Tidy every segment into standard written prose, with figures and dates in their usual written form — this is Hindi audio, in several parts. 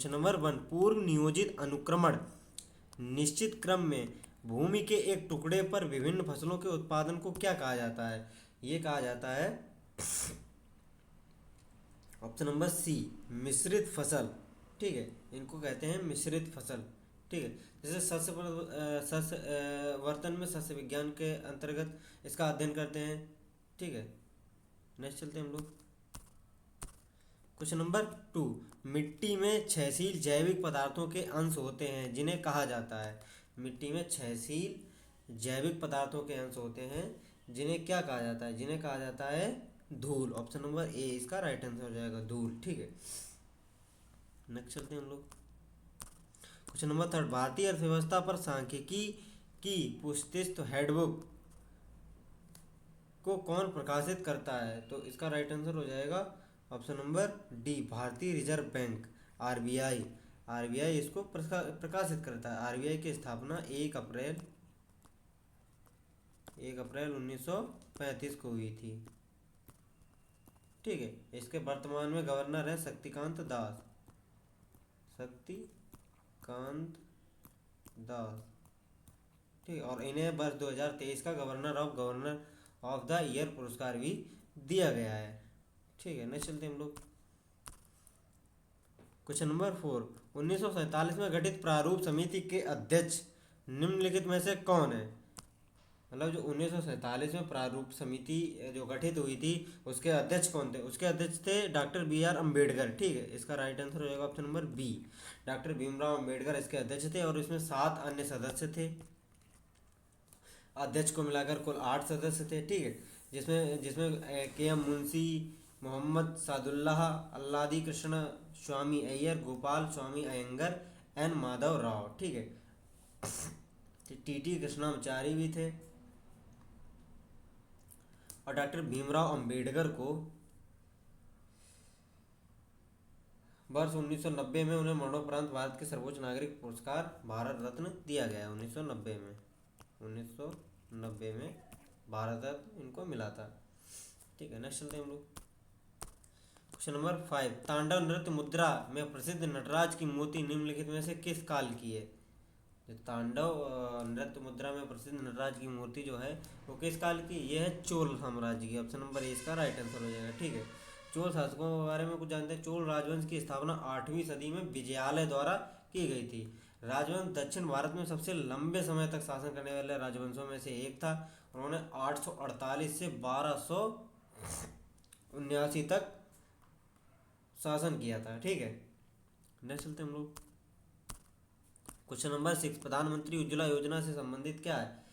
क्वेश्चन नंबर 1, पूर्व नियोजित अनुक्रमण निश्चित क्रम में भूमि के एक टुकड़े पर विभिन्न फसलों के उत्पादन को क्या कहा जाता है? ये कहा जाता है ऑप्शन नंबर सी, मिश्रित फसल। ठीक है, इनको कहते हैं मिश्रित फसल। ठीक है, जैसे सस्य वर्तन में सस्य विज्ञान के अंतर्गत इसका अध्ययन करते हैं। ठीक है, नेक्स्ट चलते हैं हम लोग। क्वेश्चन नंबर 2, मिट्टी में क्षयशील जैविक पदार्थों के अंश होते हैं जिन्हें कहा जाता है? मिट्टी में क्षयशील जैविक पदार्थों के अंश होते हैं जिन्हें क्या कहा जाता है? जिन्हें कहा जाता है धूल। ऑप्शन नंबर ए इसका राइट आंसर हो जाएगा, धूल। ठीक है, नेक्स्ट चलते हैं हम लोग। क्वेश्चन नंबर 3, भारतीय अर्थव्यवस्था पर सांख्यिकी की पुस्तिष्ट हैंडबुक को कौन प्रकाशित करता है? तो इसका राइट आंसर हो जाएगा ऑप्शन नंबर डी, भारतीय रिजर्व बैंक, आरबीआई। आरबीआई इसको प्रकाशित करता है। आरबीआई की स्थापना 1 अप्रैल 1935 को हुई थी। ठीक है, इसके वर्तमान में गवर्नर है शक्तिकांत दास। शक्तिकांत दास। ठीक है, और इन्हें वर्ष 2023 का गवर्नर ऑफ द ईयर पुरस्कार भी दिया गया है। ठीक है, नेक्स्ट चलते हैं हम लोग। क्वेश्चन नंबर 4, 1947 में गठित प्रारूप समिति के अध्यक्ष निम्नलिखित में से कौन है? मतलब जो 1947 में प्रारूप समिति जो गठित हुई थी उसके अध्यक्ष कौन थे? उसके अध्यक्ष थे डॉक्टर BR अम्बेडकर। ठीक है, इसका राइट आंसर हो जाएगा option number B, doctor Bhimrao Ambedkar इसके अध्यक्ष थे और इसमें 7 अन्य सदस्य थे। अध्यक्ष को मिलाकर कुल 8 सदस्य थे। ठीक है, जिसमें जिसमें KM मुंशी, मोहम्मद सादुल्लाह, अल्लादी कृष्ण स्वामी अय्यर, गोपाल स्वामी अयंगर, N माधव राव। ठीक है, TT कृष्णाचारी भी थे। और डॉक्टर भीमराव अंबेडकर को वर्ष 1990 में उन्हें मरणोपरांत भारत के सर्वोच्च नागरिक पुरस्कार भारत रत्न दिया गया। 1990 में भारत रत्न इनको मिला था। ठीक है, नेक्स्ट चलते हैं हम लोग। क्वेश्चन नंबर 5, तांडव नृत्य मुद्रा में प्रसिद्ध नटराज की मूर्ति निम्नलिखित में से किस काल की है? जो तांडव नृत्य मुद्रा में प्रसिद्ध नटराज की मूर्ति जो है वो किस काल की? ये है चोल साम्राज्य की। ऑप्शन नंबर ए इसका राइट आंसर हो जाएगा। ठीक है, चोल शासकों के बारे में कुछ जानते हैं। चोल राजवंश की स्थापना 8वीं सदी में विजयालय द्वारा की गई थी। राजवंश दक्षिण भारत में सबसे लंबे समय तक शासन करने वाले राजवंशों में से एक था। उन्होंने 848 से 1279 तक शासन किया था। ठीक है, नेक्स्ट चलते हम लोग। क्वेश्चन नंबर 6, प्रधानमंत्री उज्ज्वला योजना से संबंधित क्या है?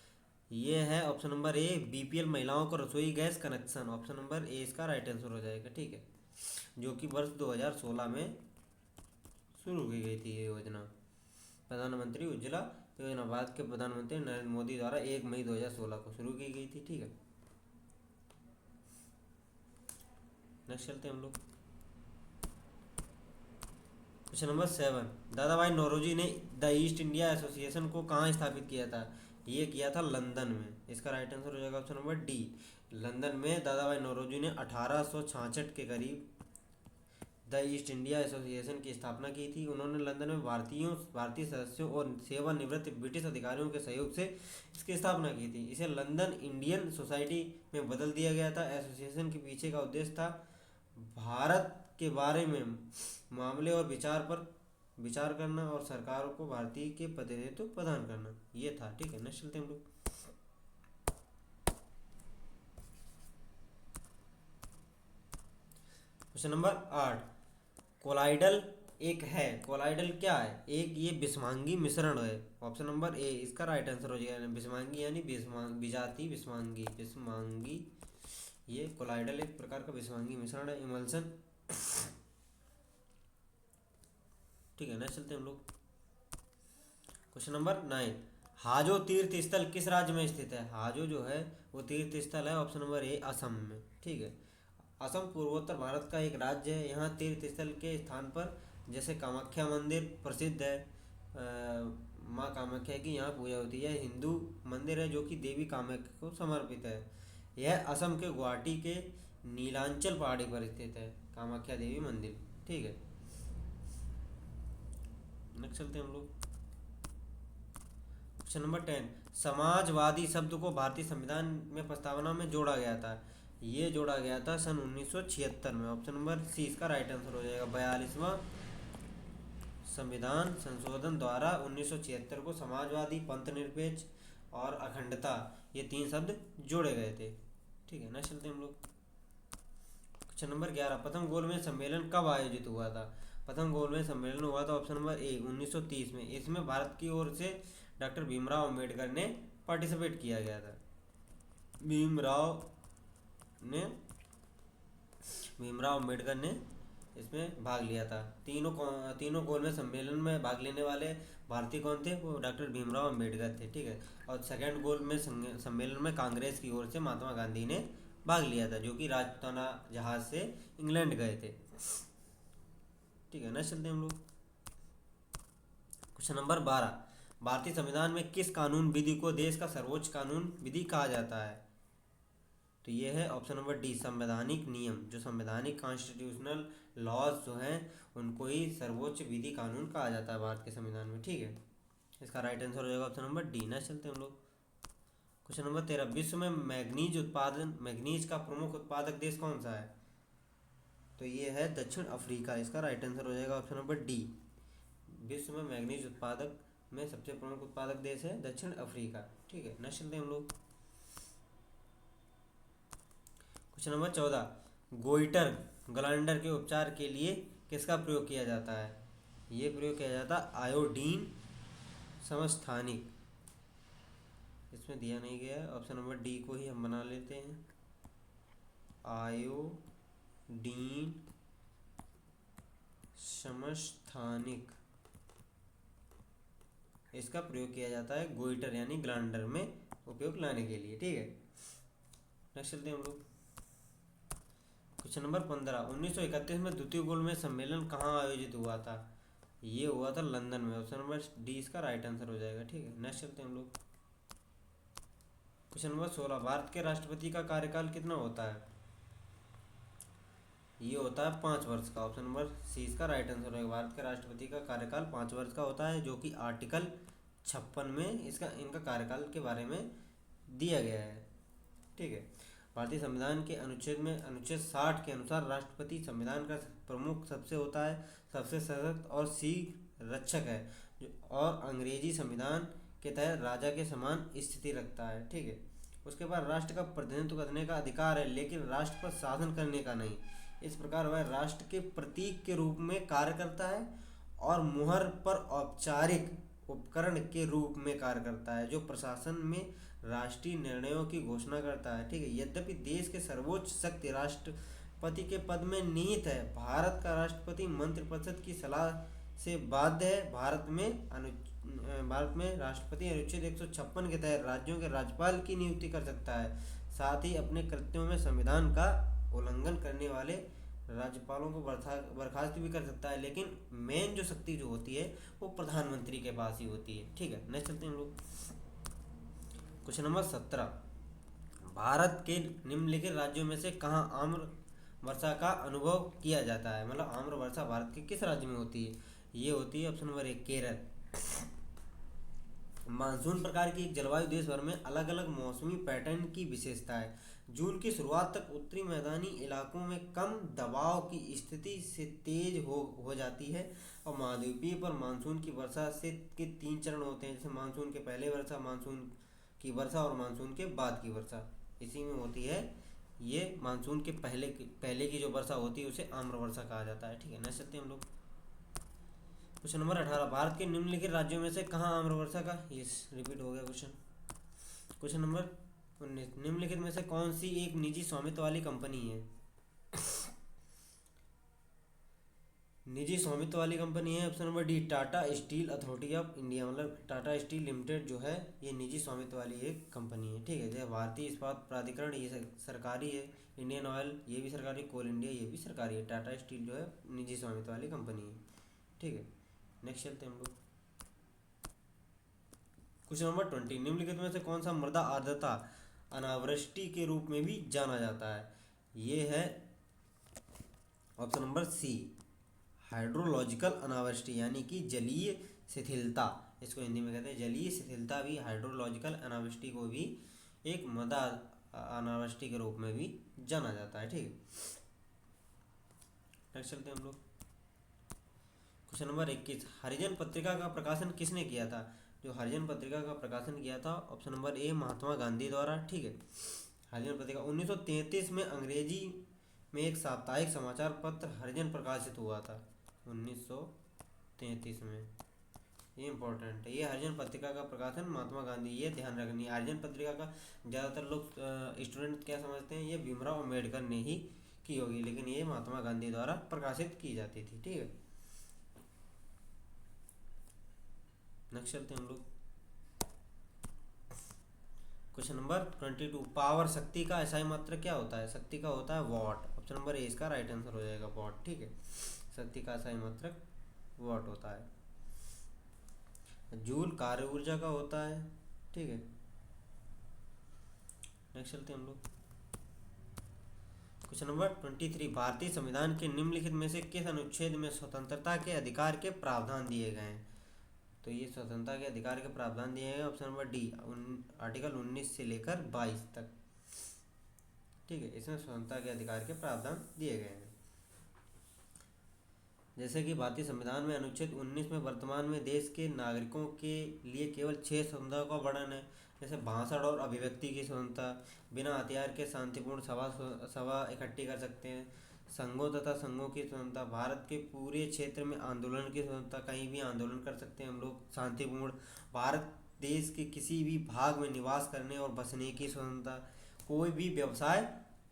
ये है ऑप्शन नंबर ए, BPL महिलाओं को रसोई गैस कनेक्शन। ऑप्शन नंबर ए इसका राइट आंसर हो जाएगा। ठीक है, जो कि वर्ष 2016 में शुरू की गई थी ये योजना, प्रधानमंत्री उज्ज्वला योजना। भारत के प्रधानमंत्री नरेंद्र मोदी द्वारा 1 मई 2016 को शुरू की गई थी। ठीक है, नेक्स्ट चलते हैं हम लोग। क्वेश्चन नंबर 7, दादा भाई नौरोजी ने द ईस्ट इंडिया एसोसिएशन को कहाँ स्थापित किया था? ये किया था लंदन में। इसका राइट आंसर हो जाएगा ऑप्शन नंबर डी, लंदन में दादा भाई नौरोजी ने 1866 के करीब द ईस्ट इंडिया एसोसिएशन की स्थापना की थी। उन्होंने लंदन में भारतीय सदस्यों और सेवानिवृत्त ब्रिटिश अधिकारियों के सहयोग से इसकी स्थापना की थी। इसे लंदन इंडियन सोसाइटी में बदल दिया गया था। एसोसिएशन के पीछे का उद्देश्य था भारत के बारे में मामले और विचार करना और सरकारों को भारतीय के प्रतिनिधित्व प्रदान करना, ये था। ठीक है, नेक्स्ट चलते हैं हम लोग। क्वेश्चन नंबर 8, कोलाइडल एक है। कोलाइडल क्या है? एक ये विषमांगी मिश्रण है। ऑप्शन नंबर ए इसका राइट आंसर हो जाएगा। विषमांगी यानी विजातीय विषमांगी। ये कोलाइडल एक प्रकार का विषमांगी मिश्रण है, इमल्सन। ठीक है, नेक्स्ट चलते हैं हम लोग। क्वेश्चन नंबर 9, हाजो तीर्थ स्थल किस राज्य में स्थित है? हाजो जो है वो तीर्थ स्थल है ऑप्शन नंबर ए, असम में। ठीक है, असम पूर्वोत्तर भारत का एक राज्य है। यहाँ तीर्थ स्थल के स्थान पर जैसे कामाख्या मंदिर प्रसिद्ध है, माँ कामाख्या की यहाँ पूजा होती है। हिंदू मंदिर है जो कि देवी कामाख्या को समर्पित है। यह असम के गुवाहाटी के नीलांचल पहाड़ी पर स्थित है, कामाख्या देवी मंदिर। ठीक है, नेक्स्ट चलते हैं हम लोग। क्वेश्चन नंबर 10, समाजवादी शब्द को भारतीय संविधान में प्रस्तावना में जोड़ा गया था। ये जोड़ा गया था सन 1976 में। ऑप्शन नंबर सी इसका राइट आंसर हो जाएगा। 42वां संविधान संशोधन द्वारा 1976 को समाजवादी, पंथनिरपेक्ष और अखंडता, ये 3 शब्द जोड़े गए थे। ठीक है, नेक्स्ट चलते हैं हम लोग। क्वेश्चन नंबर 11, प्रथम गोलमेज सम्मेलन कब आयोजित हुआ था? प्रथम गोलमेज सम्मेलन हुआ था ऑप्शन नंबर ए 1930 में। इसमें भारत की ओर से डॉक्टर भीमराव अंबेडकर ने पार्टिसिपेट किया गया था। भीमराव अंबेडकर ने इसमें भाग लिया था। तीनों गोलमेज सम्मेलन में भाग लेने वाले भारतीय कौन थे? वो डॉक्टर भीमराव अंबेडकर थे। ठीक है, और सेकेंड गोलमेज सम्मेलन में कांग्रेस की ओर से महात्मा गांधी ने भाग लिया था, जो कि राजपुताना जहाज से इंग्लैंड गए थे। ठीक है, नेक्स्ट चलते हैं हम लोग। क्वेश्चन नंबर 12, भारतीय संविधान में किस कानून विधि को देश का सर्वोच्च कानून विधि कहा जाता है? तो ये है ऑप्शन नंबर डी, संवैधानिक नियम। जो संवैधानिक कॉन्स्टिट्यूशनल लॉज जो हैं उनको ही सर्वोच्च विधि कानून कहा जाता है भारत के संविधान में। ठीक है, इसका राइट आंसर हो जाएगा ऑप्शन नंबर डी। नेक्स्ट चलते हैं हम लोग। क्वेश्चन नंबर 13, विश्व में मैग्नीज का प्रमुख उत्पादक देश कौन सा है? तो ये है दक्षिण अफ्रीका। इसका राइट आंसर हो जाएगा ऑप्शन नंबर डी। विश्व में मैग्नीज उत्पादक में सबसे प्रमुख उत्पादक देश है दक्षिण अफ्रीका। ठीक है, नेक्स्ट चलते हैं हम लोग। क्वेश्चन नंबर 14, गोइटर ग्लैंडर के उपचार के लिए किसका प्रयोग किया जाता है? ये प्रयोग किया जाता है आयोडीन समस्थानिक। इसमें दिया नहीं गया है, ऑप्शन नंबर डी को ही हम बना लेते हैं, आयोडीन समस्थानिक। इसका प्रयोग किया जाता है गोइटर यानी ग्लैंडर में उपयोग लाने के लिए। ठीक है, नेक्स्ट चलते हैं हम लोग। क्वेश्चन नंबर 15, 1931 में द्वितीय गोलमेज सम्मेलन कहाँ आयोजित हुआ था? ये हुआ था लंदन में। ऑप्शन नंबर डी इसका राइट आंसर हो जाएगा। ठीक है, नेक्स्ट चलते हैं हम लोग। क्वेश्चन नंबर 16, भारत के राष्ट्रपति का कार्यकाल कितना होता है? ये होता है 5 वर्ष का। ऑप्शन नंबर सी इसका राइट आंसर होगा। भारत के राष्ट्रपति का कार्यकाल 5 वर्ष का होता है, जो कि आर्टिकल 56 में इनका कार्यकाल के बारे में दिया गया है। ठीक है, भारतीय संविधान के अनुच्छेद 60 के अनुसार राष्ट्रपति संविधान का प्रमुख सबसे होता है, सबसे सशक्त और शीर्ष रक्षक है, और अंग्रेजी संविधान के तहत राजा के समान स्थिति रखता है। ठीक है, उसके बाद राष्ट्र का प्रतिनिधित्व करने का अधिकार है, लेकिन राष्ट्र पर शासन करने का नहीं। इस प्रकार वह राष्ट्र के प्रतीक के रूप में कार्य करता है और मुहर पर औपचारिक उपकरण के रूप में कार्य करता है, जो प्रशासन में राष्ट्रीय निर्णयों की घोषणा करता है। ठीक है, यद्यपि देश के सर्वोच्च शक्ति राष्ट्रपति के पद में निहित है, भारत का राष्ट्रपति मंत्रिपरिषद की सलाह से बाध्य है। भारत में राष्ट्रपति अनुच्छेद 156 के तहत राज्यों के राज्यपाल की नियुक्ति कर सकता है। साथ ही अपने कृत्यों में संविधान का उल्लंघन करने वाले राज्यपालों को बर्खास्त भी कर सकता है, लेकिन मेन जो शक्ति जो होती है वो प्रधानमंत्री के पास ही होती है। ठीक है, नेक्स्ट चलते हैं हम लोग। क्वेश्चन नंबर 17, भारत के निम्नलिखित राज्यों में से कहाँ आम्र वर्षा का अनुभव किया जाता है? मतलब आम्र वर्षा भारत के किस राज्य में होती है? ये होती है ऑप्शन नंबर ए, केरल। मानसून प्रकार की एक जलवायु देश भर में अलग अलग मौसमी पैटर्न की विशेषता है। जून की शुरुआत तक उत्तरी मैदानी इलाकों में कम दबाव की स्थिति से तेज हो जाती है, और महाद्वीपीय पर मानसून की वर्षा के 3 चरण होते हैं, जैसे मानसून के पहले वर्षा, मानसून की वर्षा और मानसून के बाद की वर्षा। इसी में होती है ये मानसून के पहले की जो वर्षा होती है उसे आम्र वर्षा कहा जाता है। ठीक है, नेक्स्ट चलते हैं हम लोग। क्वेश्चन नंबर 18, भारत के निम्नलिखित राज्यों में से कहाँ आम्र वर्षा का, ये रिपीट हो गया क्वेश्चन। क्वेश्चन नंबर 19, निम्नलिखित में से कौन सी एक निजी स्वामित्व वाली कंपनी है? निजी स्वामित्व वाली कंपनी है option number D, Tata steel authority of India. मतलब टाटा स्टील लिमिटेड जो है ये निजी स्वामित्व वाली एक कंपनी है। ठीक है, जैसे भारतीय इस्पात प्राधिकरण ये सरकारी है, इंडियन ऑयल ये भी सरकारी, कोल इंडिया ये भी सरकारी है। टाटा स्टील जो है निजी स्वामित्व वाली कंपनी है। ठीक है, नेक्स्ट चलते हैं हम लोग। क्वेश्चन नंबर 20, निम्नलिखित में से कौन सा मृदा आर्द्रता अनावृष्टि के रूप में भी जाना जाता है? ये है ऑप्शन नंबर सी, हाइड्रोलॉजिकल अनावृष्टि यानी कि जलीय शिथिलता, इसको हिंदी में कहते हैं जलीय शिथिलता भी हाइड्रोलॉजिकल अनावृष्टि को भी एक मृदा अनावृष्टि के रूप में भी जाना जाता है। ठीक है, नेक्स्ट चलते हैं हम लोग। क्वेश्चन नंबर 21, हरिजन पत्रिका का प्रकाशन किसने किया था? जो हरिजन पत्रिका का प्रकाशन किया था, ऑप्शन नंबर ए महात्मा गांधी द्वारा। ठीक है, हरिजन पत्रिका 1933 में अंग्रेजी में एक साप्ताहिक समाचार पत्र हरिजन प्रकाशित हुआ था 1933 में। ये इंपॉर्टेंट है, ये हरिजन पत्रिका का प्रकाशन महात्मा गांधी, ये ध्यान रखनी है। हरिजन पत्रिका का ज़्यादातर लोग स्टूडेंट क्या समझते हैं, ये भीमराव अम्बेडकर ने ही की होगी, लेकिन ये महात्मा गांधी द्वारा प्रकाशित की जाती थी। ठीक है, नेक्स्ट चलते हैं हम लोग। क्वेश्चन नंबर 22, पावर शक्ति का एसआई मात्रक क्या होता है? शक्ति का होता है वॉट। ऑप्शन नंबर ए इसका राइट आंसर हो जाएगा, वॉट। ठीक है, शक्ति का एसआई मात्रक वॉट होता है। जूल कार्य ऊर्जा का होता है। ठीक है, नेक्स्ट चलते हैं हम लोग। क्वेश्चन नंबर 23, भारतीय संविधान के निम्नलिखित में से किस अनुच्छेद में स्वतंत्रता के अधिकार के प्रावधान दिए गए हैं? तो ये स्वतंत्रता के अधिकार के प्रावधान दिए गए ऑप्शन नंबर डी, आर्टिकल 19 से लेकर 22 तक। ठीक है, इसमें स्वतंत्रता के अधिकार के प्रावधान दिए गए हैं। जैसे कि भारतीय संविधान में अनुच्छेद 19 में वर्तमान में देश के नागरिकों के लिए केवल 6 स्वतंत्रताओं का वर्णन है, जैसे भाषण और अभिव्यक्ति की स्वतंत्रता, बिना हथियार के शांतिपूर्ण सभा इकट्ठी कर सकते हैं, संघों तथा संघों की स्वतंत्रता, भारत के पूरे क्षेत्र में आंदोलन की स्वतंत्रता, कहीं भी आंदोलन कर सकते हैं हम लोग शांतिपूर्ण, भारत देश के किसी भी भाग में निवास करने और बसने की स्वतंत्रता, कोई भी व्यवसाय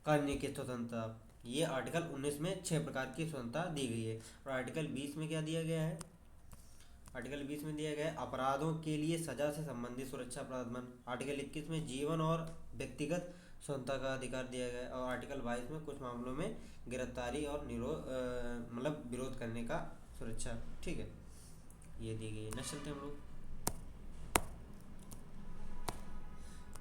करने की स्वतंत्रता। ये आर्टिकल 19 में 6 प्रकार की स्वतंत्रता दी गई है। और आर्टिकल 20 में क्या दिया गया है? आर्टिकल 20 में दिया गया है अपराधों के लिए सजा से संबंधित सुरक्षा प्रावधान। आर्टिकल 21 में जीवन और व्यक्तिगत स्वतंत्रता का अधिकार दिया गया है। और आर्टिकल 22 में कुछ मामलों में गिरफ्तारी और मतलब विरोध करने का सुरक्षा। ठीक है, ये दी गई है। नेक्स्ट चलते हैं हम लोग।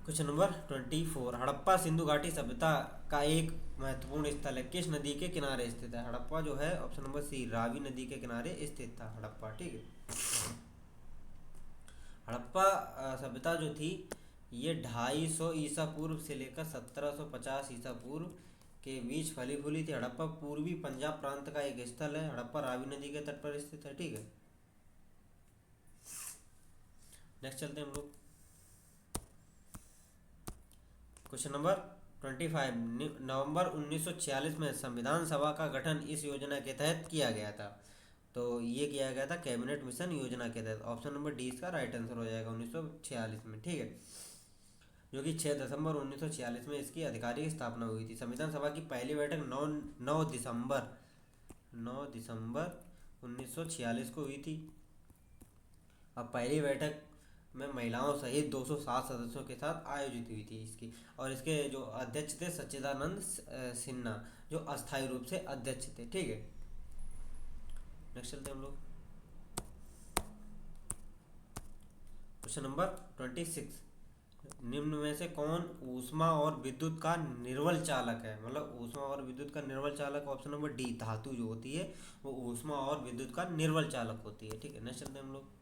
क्वेश्चन नंबर 24, हड़प्पा सिंधु घाटी सभ्यता का एक महत्वपूर्ण स्थल है, किस नदी के किनारे स्थित है? हड़प्पा जो है ऑप्शन नंबर सी, रावी नदी के किनारे स्थित था हड़प्पा। ठीक है, हड़प्पा सभ्यता जो थी ये 250 ईसा पूर्व से लेकर 1750 ईसा पूर्व के बीच फली फूली थी। हड़प्पा पूर्वी पंजाब प्रांत का एक स्थल है। हड़प्पा रावी नदी के तट पर स्थित है। ठीक है, नेक्स्ट चलते हैं हम लोग। क्वेश्चन नंबर 25, नवंबर 1946 में संविधान सभा का गठन इस योजना के तहत किया गया था। तो ये किया गया था कैबिनेट मिशन योजना के तहत। ऑप्शन नंबर डी इसका राइट आंसर हो जाएगा 1946 में। ठीक है, जो कि 6 दिसंबर 1946 में इसकी आधिकारिक स्थापना हुई थी। संविधान सभा की पहली बैठक 9 दिसंबर 1946 को हुई थी। अब पहली बैठक में महिलाओं सहित 207 सदस्यों के साथ आयोजित हुई थी इसकी। और इसके जो अध्यक्ष थे सच्चिदानंद सिन्हा, जो अस्थायी रूप से अध्यक्ष थे। ठीक है, नेक्स्ट चलते हैं हम लोग। क्वेश्चन नंबर 26, निम्न में से कौन ऊष्मा और विद्युत का निर्वल चालक है? मतलब ऊष्मा और विद्युत का निर्वल चालक ऑप्शन नंबर डी, धातु जो होती है वो ऊष्मा और विद्युत का निर्वल चालक होती है। ठीक है, नेक्स्ट चलते हैं हम लोग।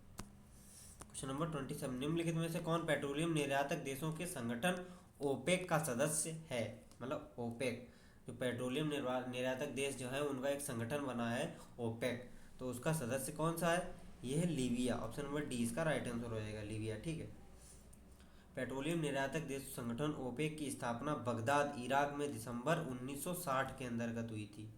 क्वेश्चन नंबर 27, निम्नलिखित में से कौन पेट्रोलियम निर्यातक देशों के संगठन ओपेक का सदस्य है? मतलब ओपेक जो पेट्रोलियम निर्यातक देश जो है उनका एक संगठन बना है ओपेक, तो उसका सदस्य कौन सा है? यह है लीबिया। ऑप्शन नंबर डी इसका राइट आंसर हो जाएगा, लीबिया। ठीक है, पेट्रोलियम निर्यातक देश संगठन ओपेक की स्थापना बगदाद इराक में दिसंबर 1960 के अंतर्गत हुई थी।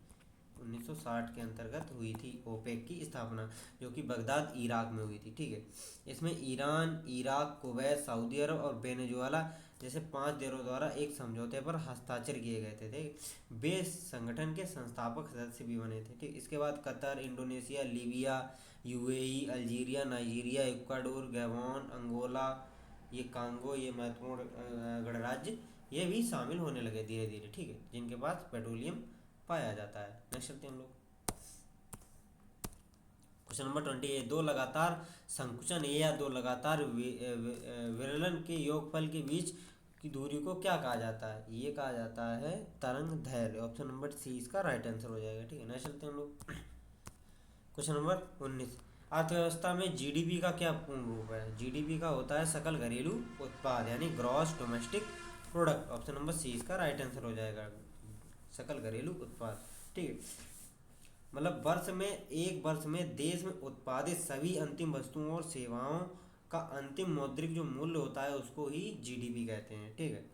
1960 के अंतर्गत हुई थी ओपेक की स्थापना, जो कि बगदाद इराक में हुई थी। ठीक है, इसमें ईरान, इराक, कुवैत, सऊदी अरब और वेनेजुएला जैसे 5 देशों द्वारा एक समझौते पर हस्ताक्षर किए गए थे। ठीक, वे संगठन के संस्थापक सदस्य भी बने थे। ठीक, इसके बाद Qatar, Indonesia, Libya, UAE, Algeria, Nigeria, Ecuador, Gabon, Angola, ये कांगो, ये महत्वपूर्ण गणराज्य ये भी शामिल होने लगे धीरे धीरे। ठीक है, जिनके पास पेट्रोलियम पाया जाता है। नेक्स्ट चलते हैं हम लोग। क्वेश्चन नंबर 28, दो लगातार संकुचन या दो लगातार विरलन के योगफल के बीच की दूरी को क्या कहा जाता है? ये कहा जाता है तरंग दैर्घ्य। ऑप्शन नंबर सी इसका राइट आंसर हो जाएगा। ठीक है, नेक्स्ट चलते हैं हम लोग। क्वेश्चन नंबर 19, अर्थव्यवस्था में जीडीपी का क्या पूर्ण रूप है? जीडीपी का होता है सकल घरेलू उत्पाद यानी gross domestic product. Option number C इसका राइट आंसर हो जाएगा, सकल घरेलू उत्पाद। ठीक है, मतलब एक वर्ष में देश में उत्पादित सभी अंतिम वस्तुओं और सेवाओं का अंतिम मौद्रिक जो मूल्य होता है उसको ही जीडीपी कहते हैं। ठीक है,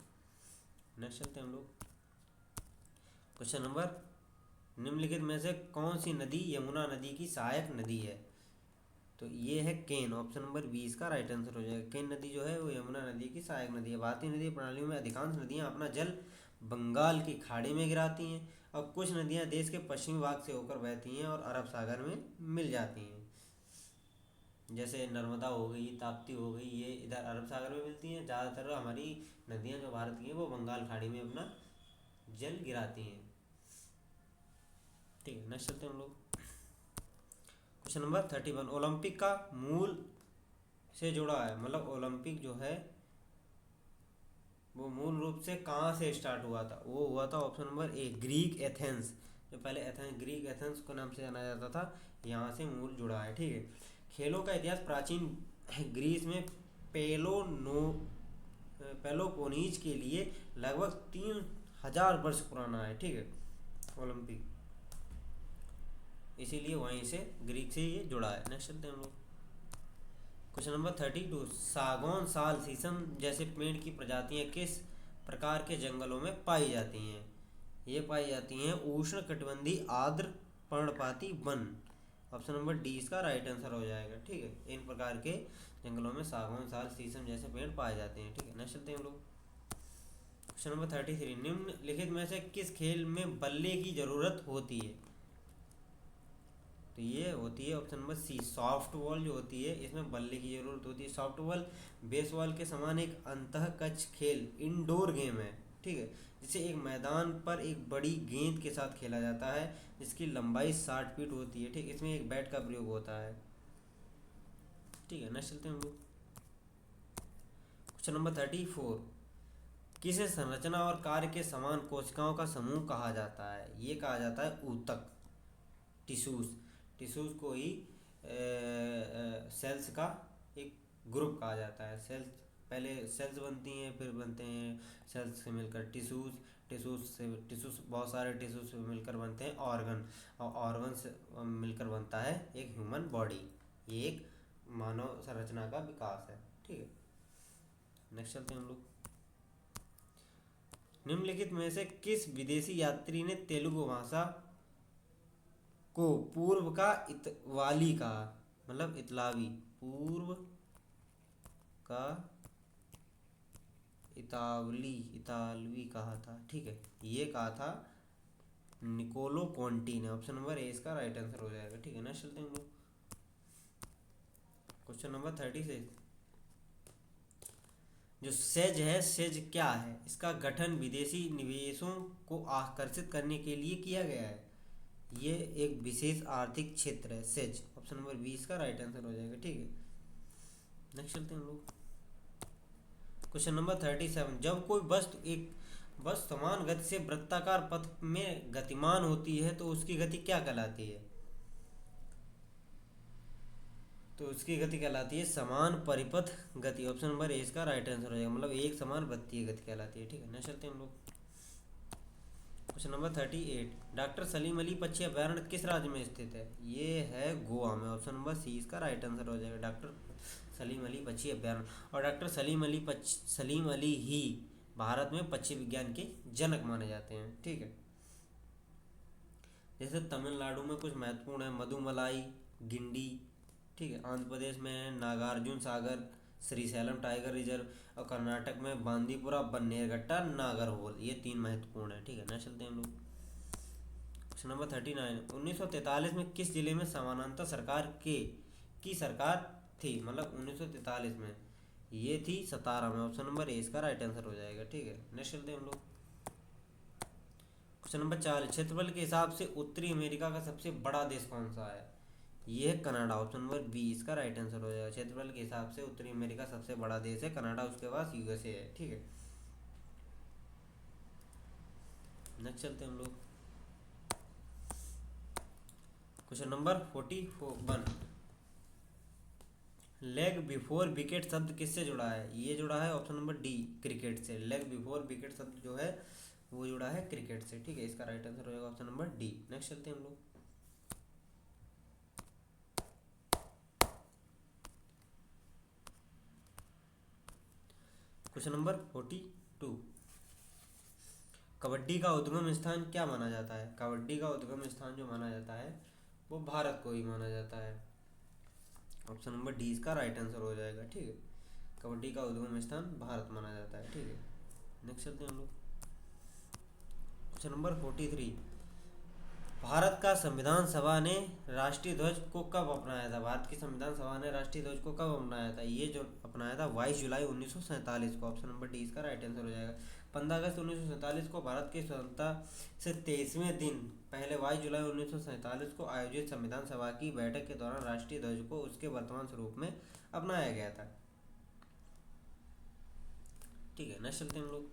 नेक्स्ट चलते हैं हम लोग। क्वेश्चन नंबर, निम्नलिखित में से कौन सी नदी यमुना नदी की सहायक नदी है? तो ये है केन। ऑप्शन नंबर बी इसका राइट आंसर हो जाएगा। केन नदी जो है वो यमुना नदी की सहायक नदी है। भारतीय नदी प्रणालियों में अधिकांश नदियां अपना जल बंगाल की खाड़ी में गिराती हैं और कुछ नदियां देश के पश्चिमी भाग से होकर बहती हैं और अरब सागर में मिल जाती हैं। जैसे नर्मदा हो गई, ताप्ती हो गई, ये इधर अरब सागर में मिलती हैं। ज़्यादातर हमारी नदियां जो भारत की हैं वो बंगाल खाड़ी में अपना जल गिराती हैं। ठीक है, नेक्स्ट चलते हैं हम लोग। क्वेश्चन नंबर 31, ओलंपिक का मूल से जुड़ा है, मतलब ओलंपिक जो है वो मूल रूप से कहाँ से स्टार्ट हुआ था? वो हुआ था ऑप्शन नंबर ए ग्रीक एथेंस। जो पहले एथेंस, ग्रीक एथेंस के नाम से जाना जाता था, यहाँ से मूल जुड़ा है। ठीक है, खेलों का इतिहास प्राचीन ग्रीस में पेलोनो पेलोपोनीज के लिए लगभग 3000 वर्ष पुराना है। ठीक है, ओलंपिक इसीलिए वहीं से ग्रीक से ये जुड़ा है। नेक्स्ट चलते हैं हम लोग। क्वेश्चन नंबर 32, सागौन, साल, शीशम जैसे पेड़ की प्रजातियां किस प्रकार के जंगलों में पाई जाती हैं? ये पाई जाती हैं उष्ण कटिबंधीय आर्द्र पर्णपाती वन। ऑप्शन नंबर डी इसका राइट आंसर हो जाएगा। ठीक है, इन प्रकार के जंगलों में सागौन, साल, शीशम जैसे पेड़ पाए जाते हैं। ठीक है, नेक्स्ट चलते हैं हम लोग। क्वेश्चन नंबर 33, निम्नलिखित में से किस खेल में बल्ले की जरूरत होती है? तो ये होती है option number C soft ball जो होती है, इसमें बल्ले की जरूरत होती है। सॉफ्ट बॉल बेसबॉल के समान एक अंतःकक्ष खेल इंडोर गेम है। ठीक है, जिसे एक मैदान पर एक बड़ी गेंद के साथ खेला जाता है जिसकी लंबाई 60 फीट होती है। ठीक, इसमें एक बैट का प्रयोग होता है। ठीक है, नेक्स्ट चलते हैं हम लोग। क्वेश्चन नंबर 34, किसे संरचना और कार्य के समान कोशिकाओं का समूह कहा जाता है? ये कहा जाता है ऊतक, टिश्यूज। टिश्यूज को ही सेल्स का एक ग्रुप कहा जाता है। सेल्स, पहले सेल्स बनती हैं, फिर बनते हैं सेल्स से मिलकर टिश्यूज, टिश्यूज बहुत सारे टिश्यूज से मिलकर बनते हैं ऑर्गन, और ऑर्गन से मिलकर बनता है एक ह्यूमन बॉडी। ये एक मानव संरचना का विकास है। ठीक है, नेक्स्ट चलते हैं हम लोग। निम्नलिखित में से किस विदेशी यात्री ने तेलुगु भाषा को पूर्व का इतवाली कहा? मतलब इतलावी, पूर्व का इतालवी कहा था। ठीक है, ये कहा था निकोलो कॉन्टी ने। ऑप्शन नंबर ए इसका राइट आंसर हो जाएगा। ठीक है, नेक्स्ट चलते हैं हम लोग। क्वेश्चन नंबर 36, जो सेज है, सेज क्या है? इसका गठन विदेशी निवेशों को आकर्षित करने के लिए किया गया है। ये एक विशेष आर्थिक क्षेत्र है सेज। ऑप्शन नंबर बी इसका राइट आंसर हो जाएगा। ठीक है, नेक्स्ट चलते हैं हम लोग। क्वेश्चन नंबर 37, जब कोई वस्तु समान गति से वृत्ताकार पथ में गतिमान होती है तो उसकी गति क्या कहलाती है? तो उसकी गति कहलाती है समान परिपथ गति। ऑप्शन नंबर ए इसका राइट आंसर हो जाएगा, मतलब एक समान वृत्तीय गति कहलाती है। ठीक है, नेक्स्ट चलते हैं हम लोग। Question number 38, doctor Salim Ali पक्षी अभयारण्य किस राज्य में स्थित है? ये है गोवा में। ऑप्शन नंबर सी इसका राइट आंसर हो जाएगा, डॉक्टर सलीम अली पक्षी अभयारण्य। और डॉक्टर सलीम अली ही भारत में पक्षी विज्ञान के जनक माने जाते हैं। ठीक है, जैसे तमिलनाडु में कुछ महत्वपूर्ण है, मधुमलाई, गिंडी। ठीक है, आंध्र प्रदेश में है नागार्जुन सागर, श्रीशैलम टाइगर रिजर्व, और कर्नाटक में बांदीपुरा, बन्नेरघट्टा, नागरहोल। ये 3 महत्वपूर्ण है। ठीक है, नेक्स्ट चलते हैं हम लोग। क्वेश्चन नंबर 39, 1943 में किस जिले में समानांतर सरकार की सरकार थी? मतलब 1943 में ये थी सतारा में। ऑप्शन नंबर ए इसका राइट आंसर हो जाएगा। ठीक है, नेक्स्ट चलते हैं हम लोग। क्वेश्चन नंबर 40, क्षेत्रफल के हिसाब से उत्तरी अमेरिका का सबसे बड़ा देश कौन सा है? ये है कनाडा। ऑप्शन नंबर बी इसका राइट आंसर हो जाएगा। क्षेत्रफल के हिसाब से उत्तरी अमेरिका सबसे बड़ा देश है कनाडा, उसके बाद यूएसए है। ठीक है, नेक्स्ट चलते हैं हम लोग। Question number 41, leg before wicket शब्द किससे जुड़ा है? ये जुड़ा है ऑप्शन नंबर डी, क्रिकेट से। लेग बिफोर विकेट शब्द जो है वो जुड़ा है क्रिकेट से, ठीक है। इसका राइट आंसर हो जाएगा ऑप्शन नंबर डी। नेक्स्ट चलते हैं हम लोग। क्वेश्चन नंबर 42, कबड्डी का उद्गम स्थान क्या माना जाता है? कबड्डी का उद्गम स्थान जो माना जाता है वो भारत को ही माना जाता है। ऑप्शन नंबर डी इसका राइट आंसर हो जाएगा, ठीक है। कबड्डी का उद्गम स्थान भारत माना जाता है, ठीक है। नेक्स्ट चलते हैं हम लोग। क्वेश्चन नंबर 43, भारत का संविधान सभा ने राष्ट्रीय ध्वज को कब अपनाया था? भारत की संविधान सभा ने राष्ट्रीय ध्वज को कब अपनाया था? ये जो अपनाया था 22 जुलाई 1947 को। ऑप्शन नंबर डी इसका राइट आंसर हो जाएगा। 15 अगस्त 1947 को भारत की स्वतंत्रता से 23वें दिन पहले 22 जुलाई 1947 को आयोजित संविधान सभा की बैठक के दौरान राष्ट्रीय ध्वज को उसके वर्तमान स्वरूप में अपनाया गया था, ठीक है। नेक्स्ट चलते हैं हम लोग।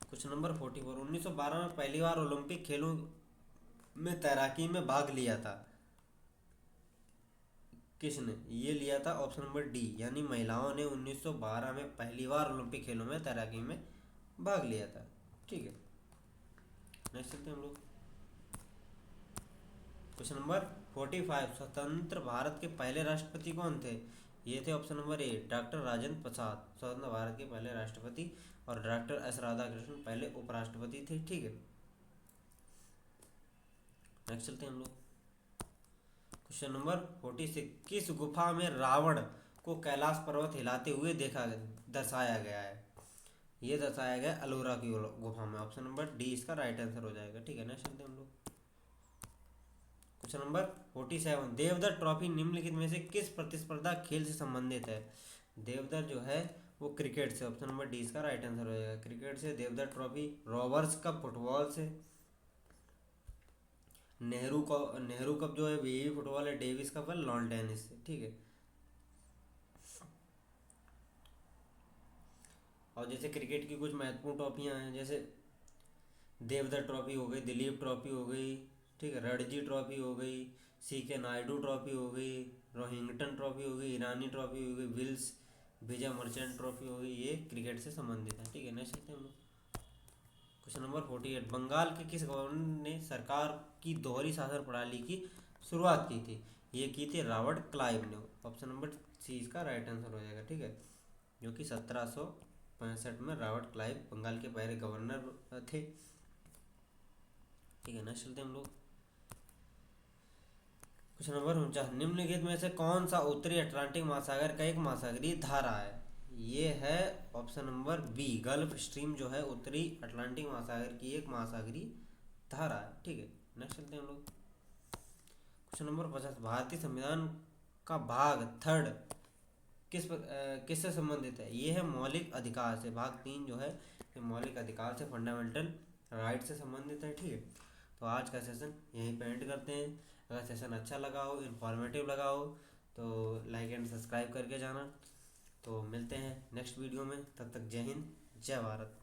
क्वेश्चन नंबर 44, 1912 में पहली बार ओलंपिक खेलों में तैराकी में भाग लिया था किसने? ये लिया था ऑप्शन नंबर डी, यानी महिलाओं ने 1912 में पहली बार ओलंपिक खेलों में तैराकी में भाग लिया था, ठीक है। नेक्स्ट चलते हैं हम लोग। क्वेश्चन नंबर 45, स्वतंत्र भारत के पहले राष्ट्रपति कौन थे? ये थे option number A doctor Rajendra Prasad, स्वतंत्र भारत के पहले राष्ट्रपति, और डॉक्टर एस राधाकृष्णन पहले उपराष्ट्रपति थे, ठीक है। नेक्स्ट चलते हैं हम लोग। क्वेश्चन नंबर 46, किस गुफा में रावण को कैलाश पर्वत हिलाते हुए दर्शाया गया है? ये दर्शाया गया अलोरा की गुफा में। ऑप्शन नंबर डी इसका राइट आंसर हो जाएगा, ठीक है। नेक्स्ट चलते हैं हम लोग। क्वेश्चन नंबर 47, देवधर ट्रॉफी निम्नलिखित में से किस प्रतिस्पर्धा खेल से संबंधित है? देवधर जो है वो क्रिकेट से। ऑप्शन नंबर डी इसका राइट आंसर हो जाएगा, क्रिकेट से Deodhar Trophy. Rovers Cup football से। नेहरू कप जो है वे फुटबॉल है। डेविस कप है लॉन टेनिस से, ठीक है। और जैसे क्रिकेट की कुछ महत्वपूर्ण ट्रॉफियां हैं, जैसे देवधर ट्रॉफी हो गई, दिलीप ट्रॉफी हो गई, ठीक है, रणजी ट्रॉफी हो गई, सीके नायडू ट्रॉफी हो गई, रोहिंगटन ट्रॉफी हो गई, ईरानी ट्रॉफी हो गई, विल्स विजय मर्चेंट ट्रॉफी हो गई। ये क्रिकेट से संबंधित है, ठीक है। नेक्स्ट चलते हैं हम लोग। क्वेश्चन नंबर 48, बंगाल के किस गवर्नर ने सरकार की दोहरी शासन प्रणाली की शुरुआत की थी? ये की थी रॉबर्ट क्लाइव ने। ऑप्शन नंबर सी इसका राइट आंसर हो जाएगा, ठीक है। जो कि 1765 में रॉबर्ट क्लाइव बंगाल के पहले गवर्नर थे, ठीक है। नेक्स्ट चलते हैं हम लोग। क्वेश्चन नंबर 49, निम्नलिखित में से कौन सा उत्तरी अटलांटिक महासागर का एक महासागरीय धारा है? ये है option number B, Gulf Stream जो है उत्तरी अटलांटिक महासागर की एक महासागरीय धारा है, ठीक है। नेक्स्ट चलते हैं हम लोग। क्वेश्चन नंबर 50, भारतीय संविधान का भाग 3 किससे संबंधित है? ये है मौलिक अधिकार से। भाग 3 जो है ये मौलिक अधिकार से, फंडामेंटल राइट से संबंधित है, ठीक है। तो आज का सेशन यहीं पे एंड करते हैं। अगर सेशन अच्छा लगा हो, इन्फॉर्मेटिव लगा हो तो लाइक एंड सब्सक्राइब करके जाना। तो मिलते हैं नेक्स्ट वीडियो में, तब तक जय हिंद जय भारत।